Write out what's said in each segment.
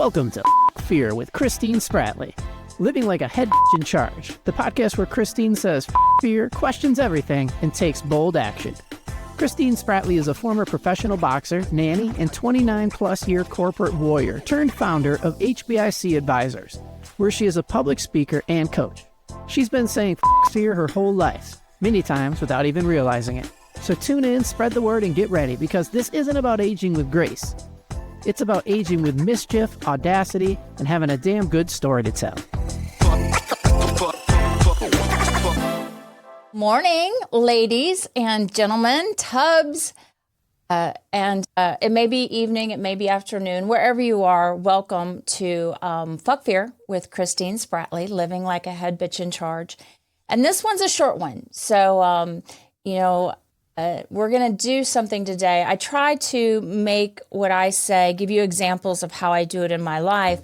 Welcome to Fear with Christine Spratley. Living like a head in charge, the podcast where Christine says fear, questions everything, and takes bold action. Christine Spratley is a former professional boxer, nanny, and 29-plus-year corporate warrior turned founder of HBIC Advisors, where she is a public speaker and coach. She's been saying fear her whole life, many times without even realizing it. So tune in, spread the word, and get ready, because this isn't about aging with grace. It's about aging with mischief, audacity, and having a damn good story to tell. Morning, ladies and gentlemen, tubs, and it may be evening, it may be afternoon, wherever you are. Welcome to Fuck Fear with Christine Spratley, living like a head bitch in charge. And this one's a short one, so we're going to do something today. I try to make what I say, give you examples of how I do it in my life.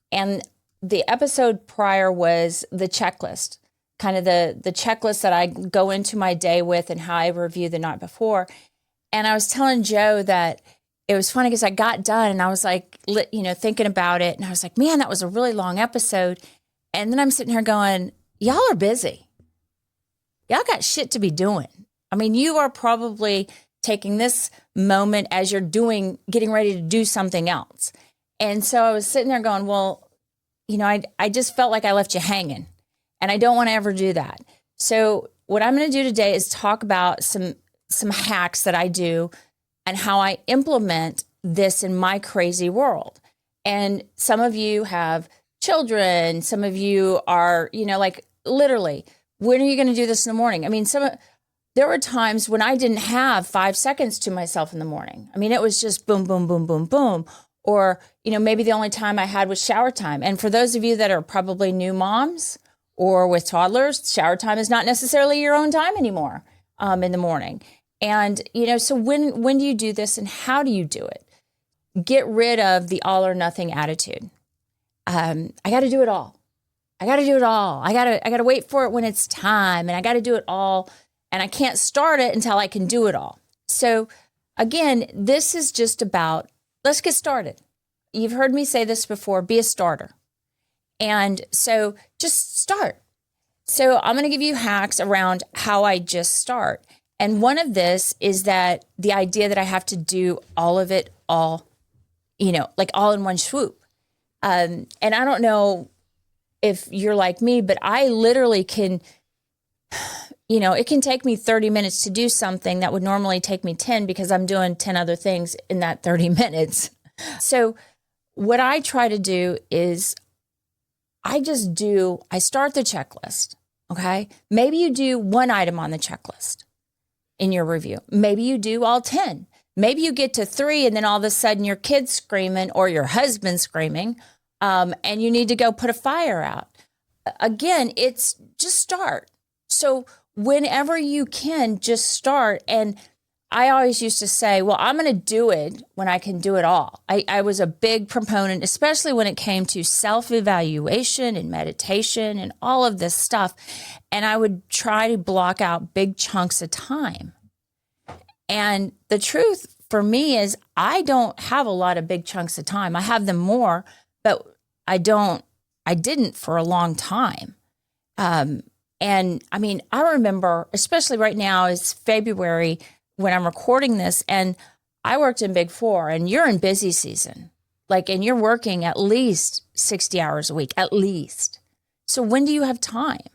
And the episode prior was the checklist, kind of the checklist that I go into my day with and how I review the night before. And I was telling Joe that it was funny because I got done and I was like, thinking about it. And I was like, man, that was a really long episode. And then I'm sitting here going, y'all are busy. Y'all got shit to be doing. I mean, you are probably taking this moment as you're getting ready to do something else. And so I was sitting there going, well, I just felt like I left you hanging, and I don't want to ever do that. So what I'm going to do today is talk about some hacks that I do and how I implement this in my crazy world. And some of you have children. Some of you are, literally, when are you going to do this in the morning? I mean, there were times when I didn't have 5 seconds to myself in the morning. I mean, it was just boom, boom, boom, boom, boom. Or, maybe the only time I had was shower time. And for those of you that are probably new moms or with toddlers, shower time is not necessarily your own time anymore in the morning. And, so when do you do this and how do you do it? Get rid of the all or nothing attitude. I got to do it all. I got to do it all. I got to wait for it when it's time, and I got to do it all. And I can't start it until I can do it all. So again, this is just about, let's get started. You've heard me say this before, be a starter. And so just start. So I'm going to give you hacks around how I just start. And one of this is that the idea that I have to do all of it, all in one swoop. And I don't know if you're like me, but I literally can... it can take me 30 minutes to do something that would normally take me 10 because I'm doing 10 other things in that 30 minutes. So what I try to do is I start the checklist, okay? Maybe you do one item on the checklist in your review. Maybe you do all 10. Maybe you get to 3 and then all of a sudden your kid's screaming or your husband's screaming and you need to go put a fire out. Again, it's just start. So whenever you can, just start. And I always used to say, well, I'm going to do it when I can do it all. I was a big proponent, especially when it came to self-evaluation and meditation and all of this stuff. And I would try to block out big chunks of time. And the truth for me is I don't have a lot of big chunks of time. I have them more, but I didn't for a long time. And I mean, I remember, especially right now, it's February when I'm recording this, and I worked in Big Four, and you're in busy season, and you're working at least 60 hours a week, at least. So when do you have time?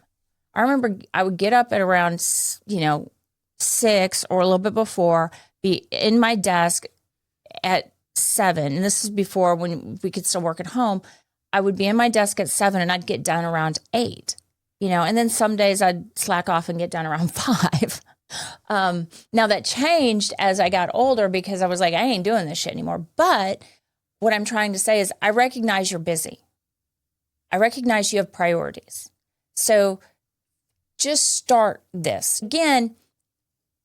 I remember I would get up at around, 6 or a little bit before, be in my desk at 7. And this is before when we could still work at home. I would be in my desk at 7 and I'd get done around 8. And then some days I'd slack off and get done around 5. Now that changed as I got older because I was like, I ain't doing this shit anymore. But what I'm trying to say is I recognize you're busy. I recognize you have priorities. So just start this. Again,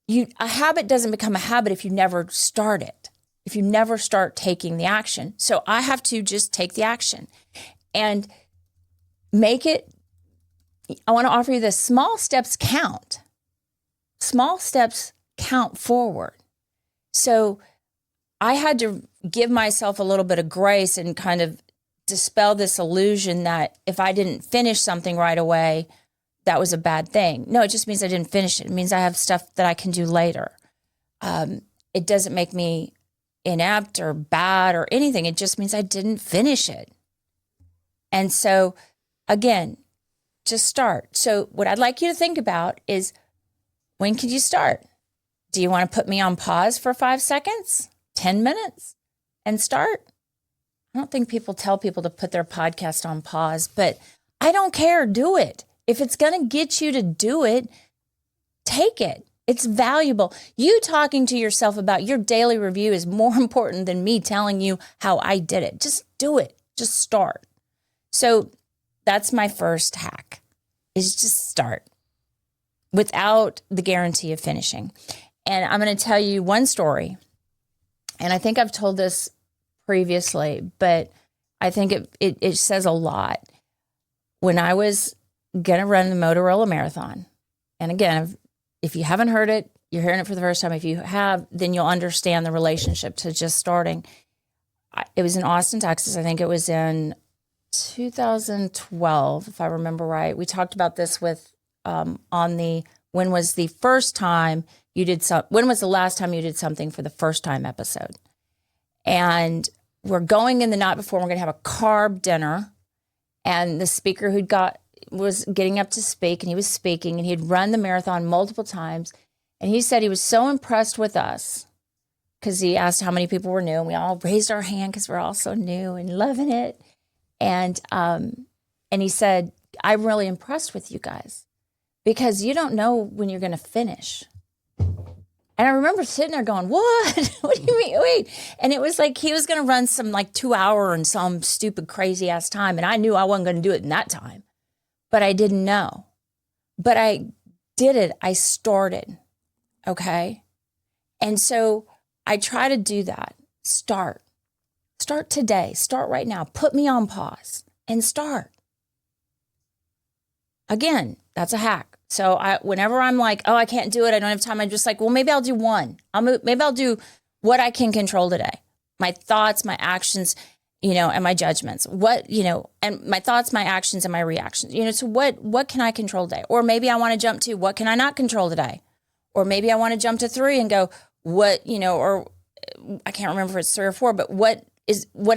a habit doesn't become a habit if you never start it, if you never start taking the action. So I have to just take the action and make it. I want to offer you this. Small steps count. Small steps count forward. So I had to give myself a little bit of grace and kind of dispel this illusion that if I didn't finish something right away, that was a bad thing. No, it just means I didn't finish it. It means I have stuff that I can do later. It doesn't make me inept or bad or anything. It just means I didn't finish it. And so, again, just start. So what I'd like you to think about is, when can you start? Do you want to put me on pause for 5 seconds, 10 minutes, and start? I don't think people tell people to put their podcast on pause, but I don't care. Do it. If it's going to get you to do it, take it. It's valuable. You talking to yourself about your daily review is more important than me telling you how I did it. Just do it. Just start. So that's my first hack, is just start without the guarantee of finishing. And I'm going to tell you one story. And I think I've told this previously, but I think it says a lot. When I was going to run the Motorola Marathon, and again, if you haven't heard it, you're hearing it for the first time. If you have, then you'll understand the relationship to just starting. It was in Austin, Texas. I think it was in 2012, if I remember right. We talked about this with on the when was the last time you did something for the first time episode. And we're going in the night before, we're going to have a carb dinner. And the speaker was getting up to speak, and he was speaking, and he'd run the marathon multiple times. And he said he was so impressed with us because he asked how many people were new, and we all raised our hand because we're all so new and loving it. And he said, I'm really impressed with you guys because you don't know when you're going to finish. And I remember sitting there going, what? What do you mean? Wait. And it was like he was going to run some like 2 hour and some stupid crazy ass time. And I knew I wasn't going to do it in that time, but I didn't know. But I did it. I started. Okay. And so I try to do that. Start today. Start right now. Put me on pause and start. Again, that's a hack. So whenever I'm like, oh, I can't do it, I don't have time, I'm just like, well, maybe I'll do one. Maybe I'll do what I can control today. My thoughts, my actions, and my judgments. And my thoughts, my actions, and my reactions. So what can I control today? Or maybe I want to jump to, what can I not control today? Or maybe I want to jump to 3 and go, or I can't remember if it's 3 or 4, but what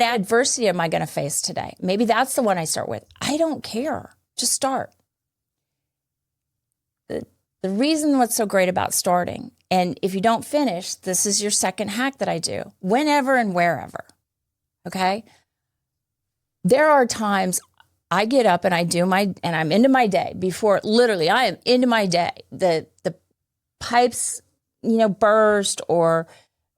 adversity am I going to face today? Maybe that's the one I start with. I don't care. Just start. The reason what's so great about starting, and if you don't finish, this is your second hack that I do, whenever and wherever, okay? There are times I get up and and I'm into my day before, literally, I am into my day. The pipes, burst, or,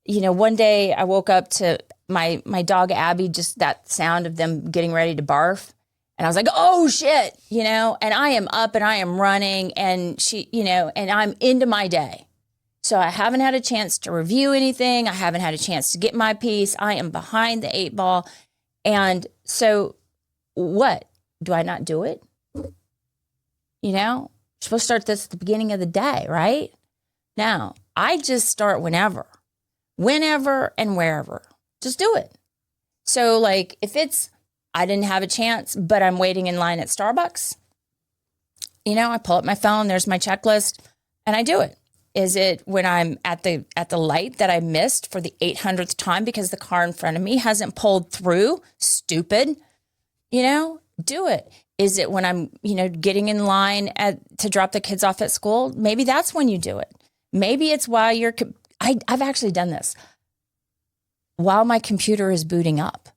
one day I woke up to my dog Abby, just that sound of them getting ready to barf. And I was like, oh shit, and I am up and I am running, and she, and I'm into my day. So I haven't had a chance to review anything. I haven't had a chance to get my piece. I am behind the 8 ball. And so what? Do I not do it? You're supposed to start this at the beginning of the day, right? Now, I just start whenever and wherever. Just do it. So like if I didn't have a chance, but I'm waiting in line at Starbucks, I pull up my phone, there's my checklist, and I do it. Is it when I'm at the light that I missed for the 800th time because the car in front of me hasn't pulled through? Stupid. Do it. Is it when I'm, getting in line to drop the kids off at school? Maybe that's when you do it. Maybe it's while I've actually done this. While my computer is booting up.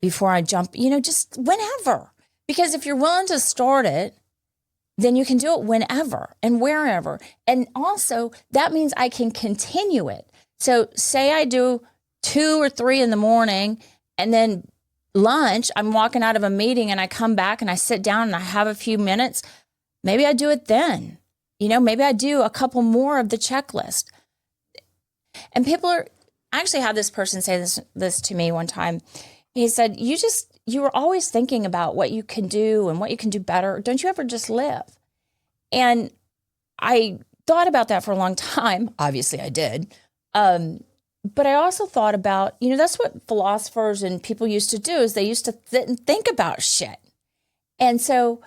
Before I jump, just whenever. Because if you're willing to start it, then you can do it whenever and wherever. And also, that means I can continue it. So say I do 2 or 3 in the morning, and then lunch, I'm walking out of a meeting and I come back and I sit down and I have a few minutes. Maybe I do it then. Maybe I do a couple more of the checklist. And I actually had this person say this to me one time. He said, you were always thinking about what you can do and what you can do better. Don't you ever just live? And I thought about that for a long time. Obviously I did. But I also thought about, that's what philosophers and people used to do, is they used to sit and think about shit. And so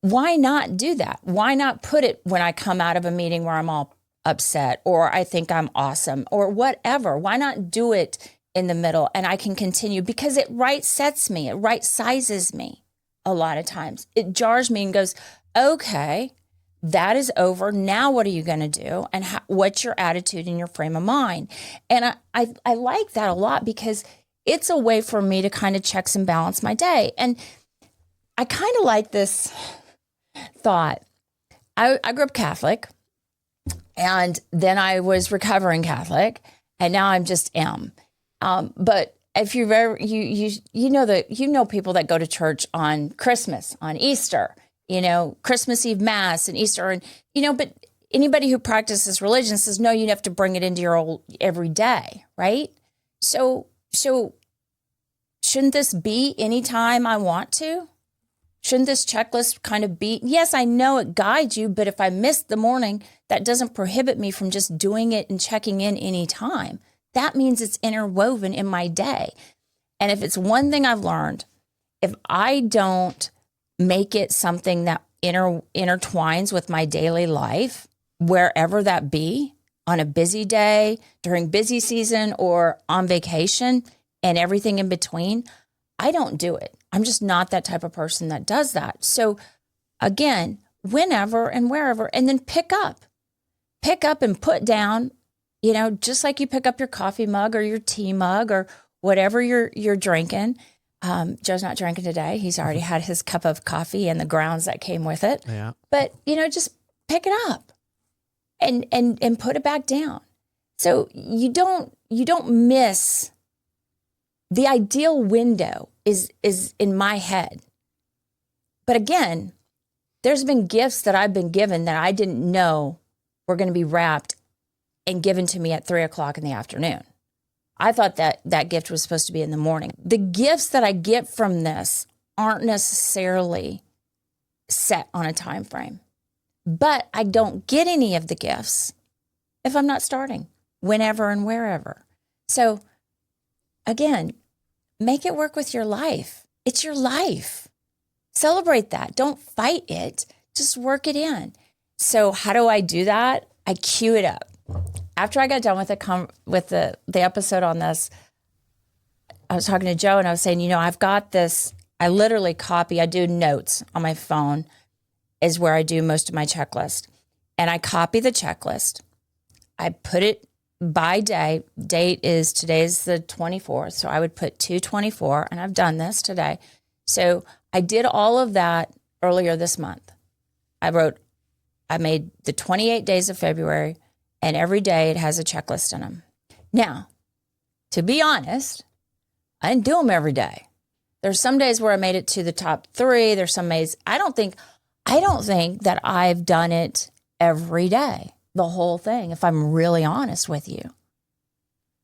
why not do that? Why not put it when I come out of a meeting where I'm all upset, or I think I'm awesome, or whatever? Why not do it in the middle and I can continue? Because it right sets me, it right sizes me a lot of times. It jars me and goes, okay, that is over. Now what are you going to do? And what's your attitude and your frame of mind? And I like that a lot, because it's a way for me to kind of checks and balance my day. And I kind of like this thought. I grew up Catholic, and then I was recovering Catholic, and now I'm just am. But if you've ever, you know people that go to church on Christmas, on Easter, Christmas Eve Mass and Easter, and but anybody who practices religion says, no, you have to bring it into your old everyday, right? So shouldn't this be anytime I want to? Shouldn't this checklist kind of be, yes, I know it guides you, but if I miss the morning, that doesn't prohibit me from just doing it and checking in anytime. That means it's interwoven in my day. And if it's one thing I've learned, if I don't make it something that intertwines with my daily life, wherever that be, on a busy day, during busy season, or on vacation, and everything in between, I don't do it. I'm just not that type of person that does that. So again, whenever and wherever, and then pick up and put down, just like you pick up your coffee mug or your tea mug or whatever you're drinking. Joe's not drinking today. He's already had his cup of coffee and the grounds that came with it. Yeah. But, just pick it up and put it back down. So you don't miss the ideal window is in my head. But again, there's been gifts that I've been given that I didn't know were going to be wrapped and given to me at 3:00 in the afternoon. I thought that gift was supposed to be in the morning. The gifts that I get from this aren't necessarily set on a time frame, but I don't get any of the gifts if I'm not starting whenever and wherever. So again, make it work with your life. It's your life. Celebrate that. Don't fight it. Just work it in. So how do I do that? I cue it up. After I got done with the episode on this, I was talking to Joe and I was saying, I've got this. I literally I do notes on my phone is where I do most of my checklist. And I copy the checklist. I put it by day. Today's the 24th. So I would put 2/24, and I've done this today. So I did all of that earlier this month. I made the 28 days of February, and every day it has a checklist in them. Now, to be honest, I didn't do them every day. There's some days where I made it to the top 3. There's some days I don't think that I've done it every day, the whole thing, if I'm really honest with you.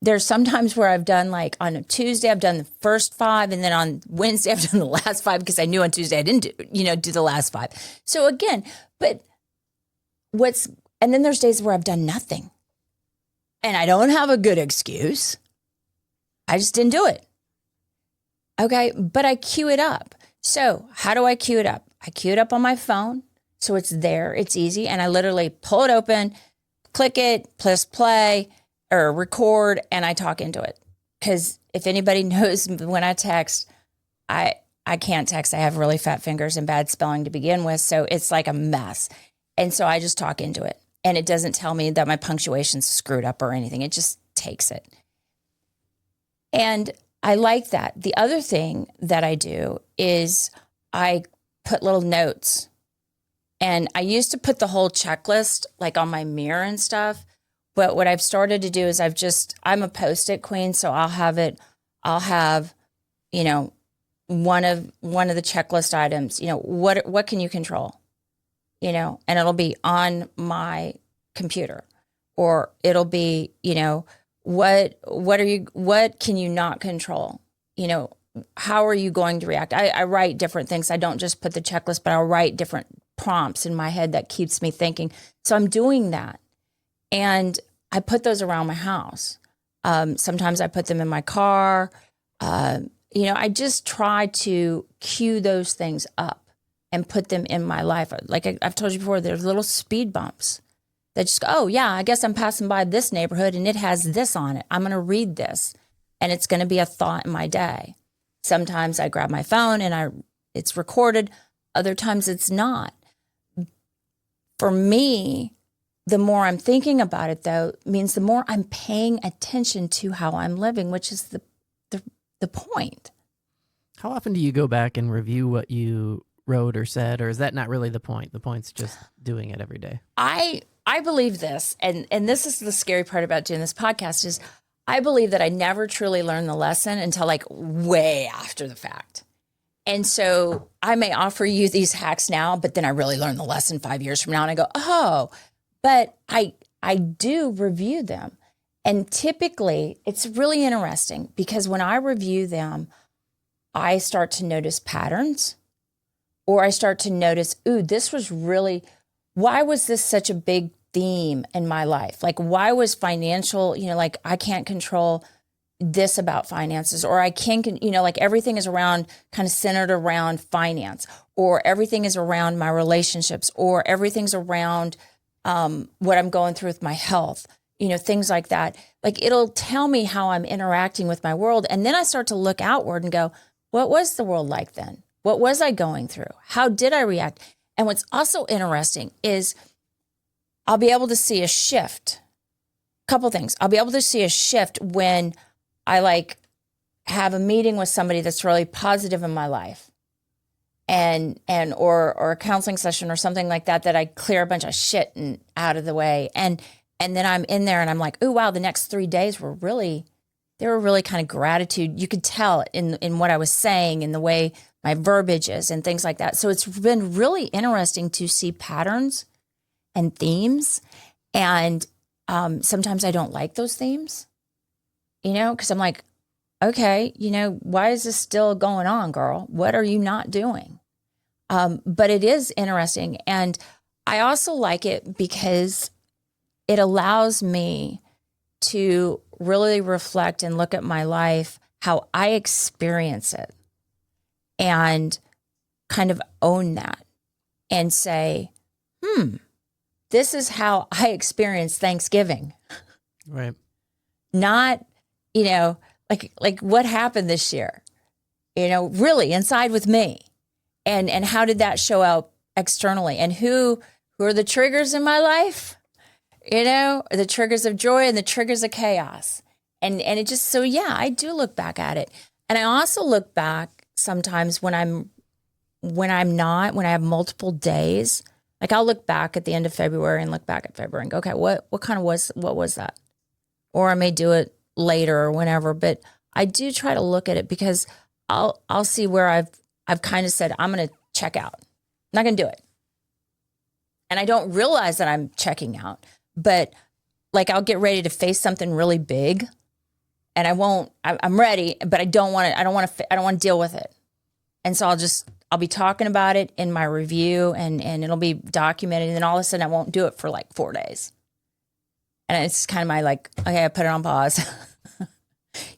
There's sometimes where I've done, like on a Tuesday, I've done the first 5, and then on Wednesday, I've done the last 5 because I knew on Tuesday I didn't do the last 5. So again, and then there's days where I've done nothing. And I don't have a good excuse. I just didn't do it. Okay, but I cue it up. So how do I cue it up? I cue it up on my phone. So it's there, it's easy. And I literally pull it open, click it, press play or record, and I talk into it. Because if anybody knows, when I text, I can't text. I have really fat fingers and bad spelling to begin with. So it's like a mess. And so I just talk into it. And it doesn't tell me that my punctuation's screwed up or anything. It just takes it. And I like that. The other thing that I do is I put little notes. And I used to put the whole checklist like on my mirror and stuff. But what I've started to do is I'm a Post-it queen. So I'll have, one of the checklist items, what can you control? And it'll be on my computer, or it'll be, what can you not control? How are you going to react? I write different things. I don't just put the checklist, but I'll write different prompts in my head that keeps me thinking. So I'm doing that. And I put those around my house. Sometimes I put them in my car. I just try to cue those things up and put them in my life. Like I've told you before, there's little speed bumps that just go, oh yeah, I guess I'm passing by this neighborhood and it has this on it. I'm going to read this and it's going to be a thought in my day. Sometimes I grab my phone and it's recorded. Other times it's not. For me, the more I'm thinking about it, though, means the more I'm paying attention to how I'm living, which is the point. How often do you go back and review what you wrote or said, or is that not really the point? The point's just doing it every day. I believe this, and this is the scary part about doing this podcast, is I believe that I never truly learned the lesson until like way after the fact. And so I may offer you these hacks now, but then I really learned the lesson 5 years from now and I go, oh, but I do review them. And typically it's really interesting because when I review them, I start to notice patterns, or I start to notice, ooh, why was this such a big theme in my life? Like, why was financial, like I can't control this about finances, or I can, like everything is kind of centered around finance, or everything is around my relationships, or everything's around what I'm going through with my health, things like that. Like it'll tell me how I'm interacting with my world. And then I start to look outward and go, what was the world like then? What was I going through? How did I react? And what's also interesting is I'll be able to see a shift. Couple things. I'll be able to see a shift when I have a meeting with somebody that's really positive in my life, or a counseling session or something like that I clear a bunch of shit out of the way. And then I'm in there and I'm like, oh wow, the next 3 days were really kind of gratitude. You could tell in what I was saying, in the way my verbiage is and things like that. So it's been really interesting to see patterns and themes. And sometimes I don't like those themes, because I'm like, okay, why is this still going on, girl? What are you not doing? But it is interesting. And I also like it because it allows me to really reflect and look at my life, how I experience it, and kind of own that and say, this is how I experience Thanksgiving. Right. Not, like what happened this year, really inside with me, and how did that show up externally, and who are the triggers in my life, the triggers of joy and the triggers of chaos. And it just, so yeah, I do look back at it. And I also look back sometimes when I have multiple days, like I'll look back at the end of February and look back at February and go, okay, what was that? Or I may do it later or whenever, but I do try to look at it because I'll see where I've kind of said, I'm going to check out. I'm not going to do it. And I don't realize that I'm checking out, but like I'll get ready to face something really big and I'm ready, but I don't want to deal with it. And so I'll be talking about it in my review and it'll be documented. And then all of a sudden I won't do it for like 4 days. And it's kind of my okay, I put it on pause.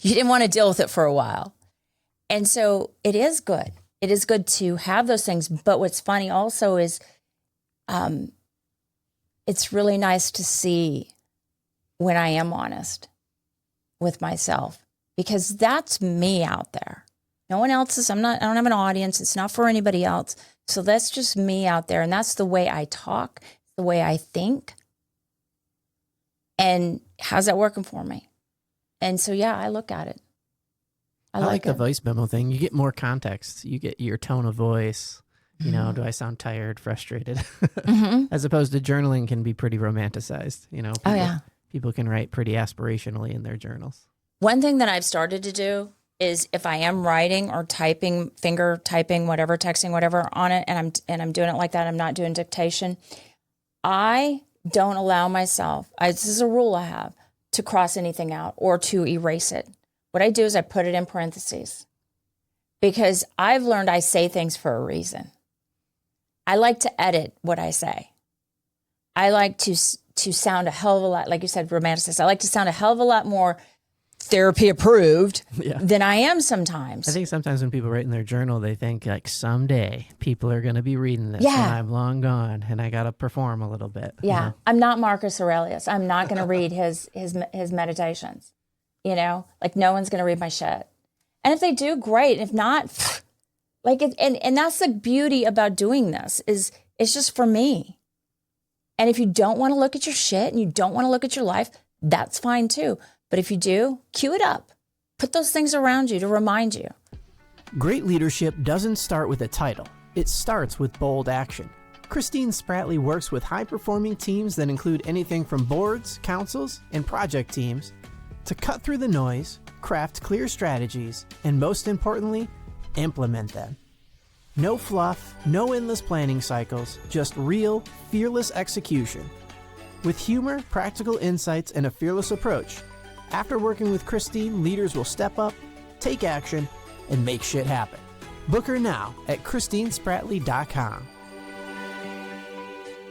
You didn't want to deal with it for a while. And so it is good. It is good to have those things. But what's funny also is it's really nice to see when I am honest with myself, because that's me out there. No one else is, I don't have an audience. It's not for anybody else. So that's just me out there. And that's the way I talk, the way I think. And how's that working for me? And so, yeah, I look at it. I like the voice memo thing. You get more context. You get your tone of voice. Do I sound tired, frustrated? As opposed to journaling can be pretty romanticized. People can write pretty aspirationally in their journals. One thing that I've started to do is if I am writing or typing, finger typing, whatever, texting, whatever on it, and I'm doing it like that, I'm not doing dictation, I don't allow myself, this is a rule I have, to cross anything out or to erase it. What I do is I put it in parentheses because I've learned I say things for a reason. I like to edit what I say. I like to sound a hell of a lot, like you said, romanticist. I like to sound a hell of a lot more therapy approved than I am sometimes. I think sometimes when people write in their journal, they think like someday people are going to be reading this when I'm long gone and I got to perform a little bit. Yeah. You know? I'm not Marcus Aurelius. I'm not going to read his meditations, you know, like no one's going to read my shit. And if they do, great. If not, like, and that's the beauty about doing this is it's just for me. And if you don't want to look at your shit and you don't want to look at your life, that's fine too. But if you do, cue it up. Put those things around you to remind you. Great leadership doesn't start with a title. It starts with bold action. Christine Spratley works with high-performing teams that include anything from boards, councils, and project teams to cut through the noise, craft clear strategies, and most importantly, implement them. No fluff, no endless planning cycles, just real, fearless execution. With humor, practical insights, and a fearless approach, after working with Christine, leaders will step up, take action, and make shit happen. Book her now at christinespratley.com.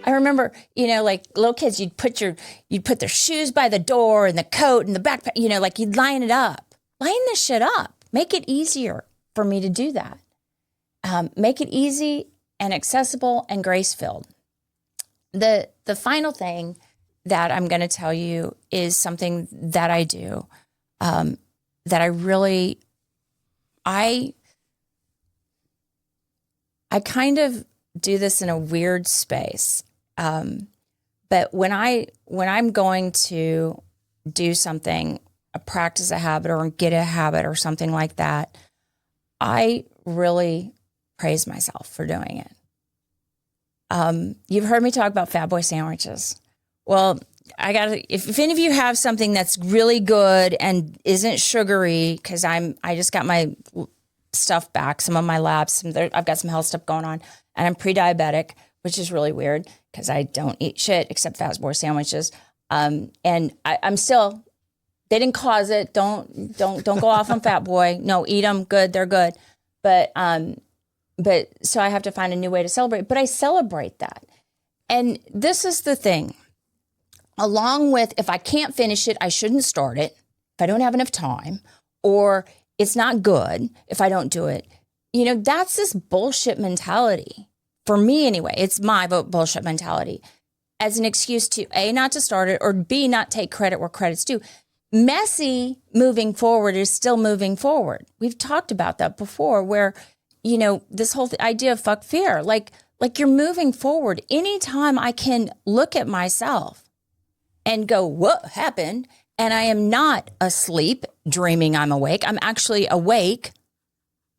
I remember, you know, like little kids, you'd put their shoes by the door and the coat and the backpack, you know, like you'd line it up. Line this shit up. Make it easier for me to do that. Make it easy and accessible and grace-filled. The final thing that I'm going to tell you is something that I do, that I really, I kind of do this in a weird space. But when I'm going to do something, practice a habit or get a habit or something like that, I really praise myself for doing it. You've heard me talk about Fat Boy sandwiches. Well, if any of you have something that's really good and isn't sugary, because I just got my stuff back, some of my labs, I've got some health stuff going on, and I'm pre-diabetic, which is really weird because I don't eat shit except Fat Boy sandwiches. And I'm still, they didn't cause it. Don't go off on Fat Boy. No, eat them. Good. They're good. But so I have to find a new way to celebrate, but I celebrate that. And this is the thing, along with, if I can't finish it, I shouldn't start it. If I don't have enough time, or it's not good if I don't do it, you know, that's this bullshit mentality. For me anyway, it's my bullshit mentality as an excuse to A, not to start it, or B, not take credit where credit's due. Messy moving forward is still moving forward. We've talked about that before, where, you know, this whole idea of fuck fear, like you're moving forward. Anytime I can look at myself and go, what happened? And I am not asleep, dreaming I'm awake. I'm actually awake,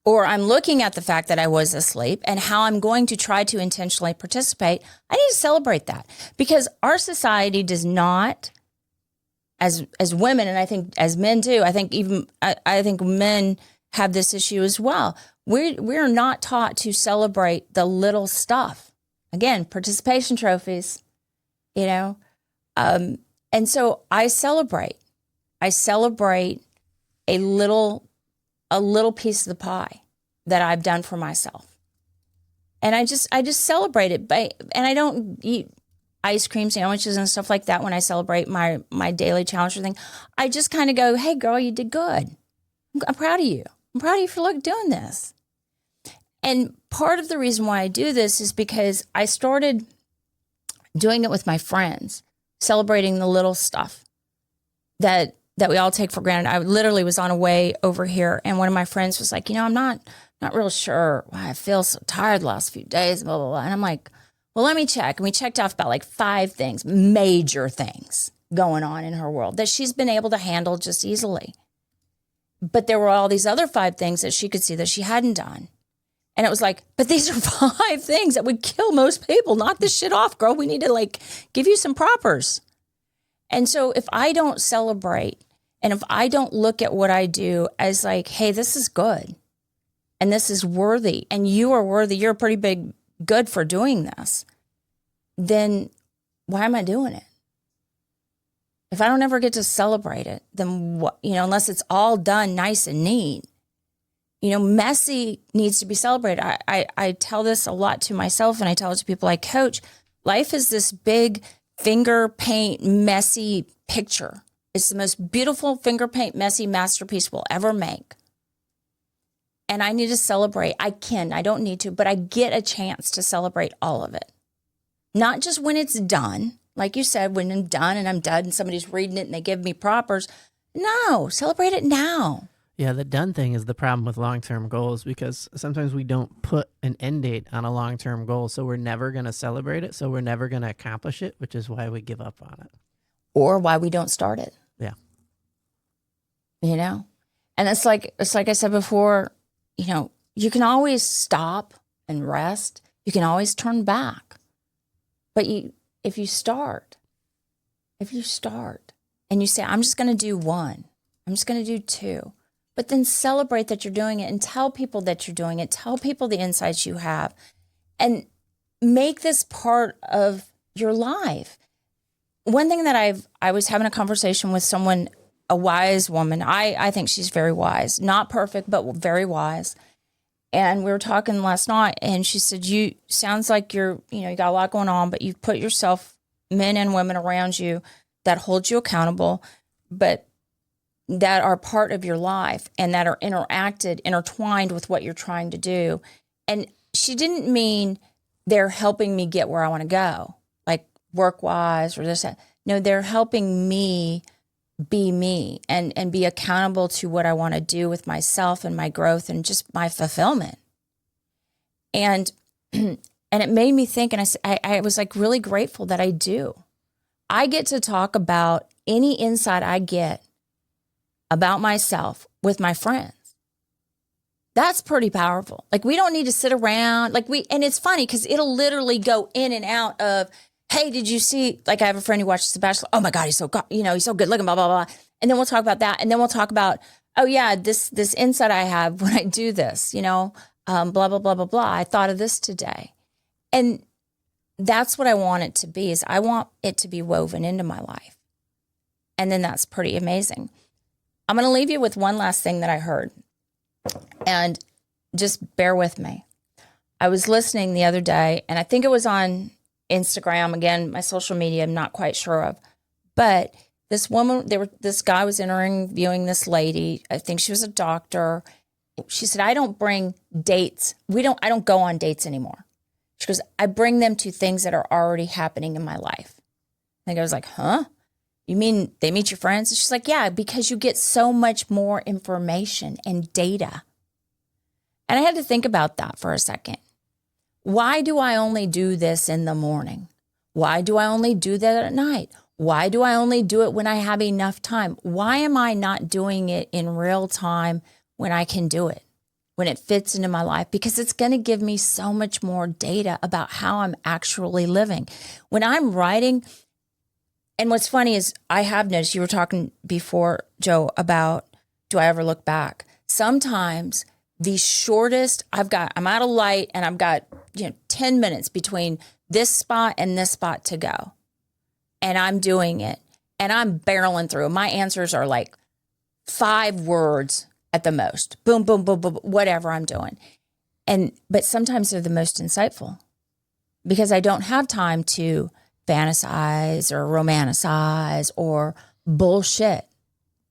or I'm looking at the fact that I was asleep and how I'm going to try to intentionally participate. I need to celebrate that, because our society does not, as women, and I think as men too, I think men have this issue as well. We're not taught to celebrate the little stuff. Again, participation trophies, you know. And so I celebrate a little piece of the pie that I've done for myself. And I just celebrate it and I don't eat ice cream sandwiches and stuff like that when I celebrate my daily challenge thing. I just kind of go, hey girl, you did good. I'm proud of you. I'm proud of you for doing this. And part of the reason why I do this is because I started doing it with my friends, celebrating the little stuff that we all take for granted. I literally was on a way over here, and one of my friends was like, you know, I'm not real sure why I feel so tired the last few days, blah, blah, blah. And I'm like, well, let me check. And we checked off about like 5 things, major things going on in her world that she's been able to handle just easily. But there were all these other 5 things that she could see that she hadn't done. And it was like, but these are 5 things that would kill most people. Knock this shit off, girl. We need to give you some propers. And so if I don't celebrate, and if I don't look at what I do as like, hey, this is good, and this is worthy, and you are worthy, you're pretty big good for doing this, then why am I doing it? If I don't ever get to celebrate it, then what, you know, unless it's all done nice and neat, you know, messy needs to be celebrated. I tell this a lot to myself, and I tell it to people I coach. Life is this big finger paint messy picture. It's the most beautiful finger paint messy masterpiece we'll ever make. And I need to celebrate. I don't need to, but I get a chance to celebrate all of it. Not just when it's done. Like you said, when I'm done and somebody's reading it and they give me propers. No, celebrate it now. Yeah, the done thing is the problem with long-term goals, because sometimes we don't put an end date on a long-term goal. So we're never going to celebrate it. So we're never going to accomplish it, which is why we give up on it. Or why we don't start it. Yeah. You know? And it's like I said before, you know, you can always stop and rest. You can always turn back. But if you start and you say, I'm just going to do one, I'm just going to do two, but then celebrate that you're doing it and tell people that you're doing it, tell people the insights you have, and make this part of your life. One thing that I was having a conversation with someone, a wise woman. I think she's very wise, not perfect, but very wise. And we were talking last night, and she said, you sounds like you got a lot going on, but you've put yourself, men and women around you that hold you accountable, but that are part of your life and that are intertwined with what you're trying to do. And she didn't mean they're helping me get where I want to go, like work-wise or this, that. No, they're helping me be me and be accountable to what I want to do with myself and my growth and just my fulfillment. And it made me think, and I was like really grateful that I do. I get to talk about any insight I get about myself with my friends. That's pretty powerful. Like, we don't need to sit around and it's funny because it'll literally go in and out of, hey, did you see, like, I have a friend who watches The Bachelor. Oh my God, he's so good looking, blah, blah, blah. And then we'll talk about that. And then we'll talk about, oh yeah, this insight I have when I do this, blah, blah, blah, blah, blah. I thought of this today. And that's what I want it to be, is I want it to be woven into my life. And then that's pretty amazing. I'm going to leave you with one last thing that I heard. And just bear with me. I was listening the other day, and I think it was on Instagram, again, my social media, I'm not quite sure of. But this guy was interviewing this lady. I think she was a doctor. She said, I don't bring dates. I don't go on dates anymore. She goes, I bring them to things that are already happening in my life. I think I was like, huh? You mean they meet your friends? And she's like, yeah, because you get so much more information and data. And I had to think about that for a second. Why do I only do this in the morning? Why do I only do that at night? Why do I only do it when I have enough time? Why am I not doing it in real time when I can do it, when it fits into my life? Because it's going to give me so much more data about how I'm actually living. When I'm writing, and what's funny is I have noticed, you were talking before, Joe, about do I ever look back? Sometimes the shortest, I'm out of light and I've got 10 minutes between this spot and this spot to go. And I'm doing it and I'm barreling through. My answers are like 5 words at the most. Boom, boom, boom, boom, whatever I'm doing. But sometimes they're the most insightful because I don't have time to fantasize or romanticize or bullshit.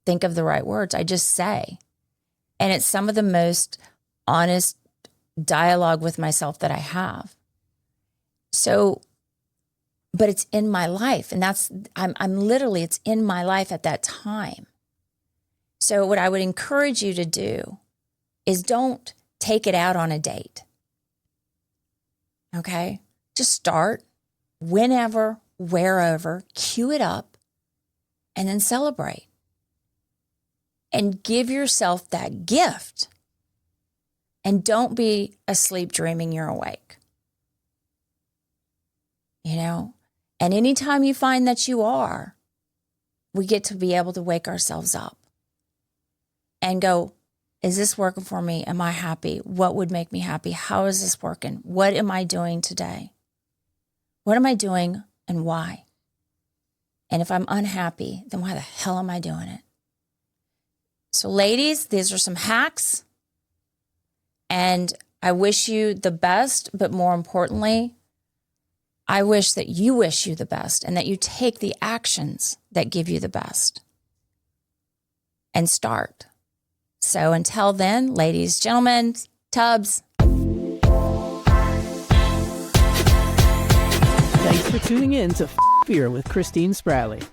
Think of the right words. I just say. And it's some of the most honest dialogue with myself that I have. So, but it's in my life, and I'm literally, it's in my life at that time. So what I would encourage you to do is don't take it out on a date. Okay? Just start whenever, wherever, cue it up, and then celebrate. And give yourself that gift. And don't be asleep dreaming you're awake. And anytime you find that you are, we get to be able to wake ourselves up and go, is this working for me? Am I happy? What would make me happy? How is this working? What am I doing today? What am I doing and why? And if I'm unhappy, then why the hell am I doing it? So ladies, these are some hacks. And I wish you the best, but more importantly, I wish that you wish you the best and that you take the actions that give you the best and start. So until then, ladies, gentlemen, Tubbs. Thanks for tuning in to Fear with Christine Spratley.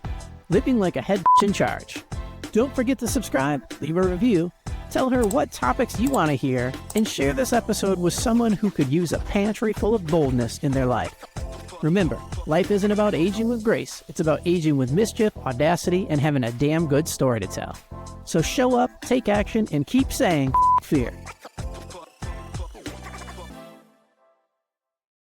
Living like a head in charge. Don't forget to subscribe, leave a review, tell her what topics you want to hear, and share this episode with someone who could use a pantry full of boldness in their life. Remember, life isn't about aging with grace. It's about aging with mischief, audacity, and having a damn good story to tell. So show up, take action, and keep saying fear.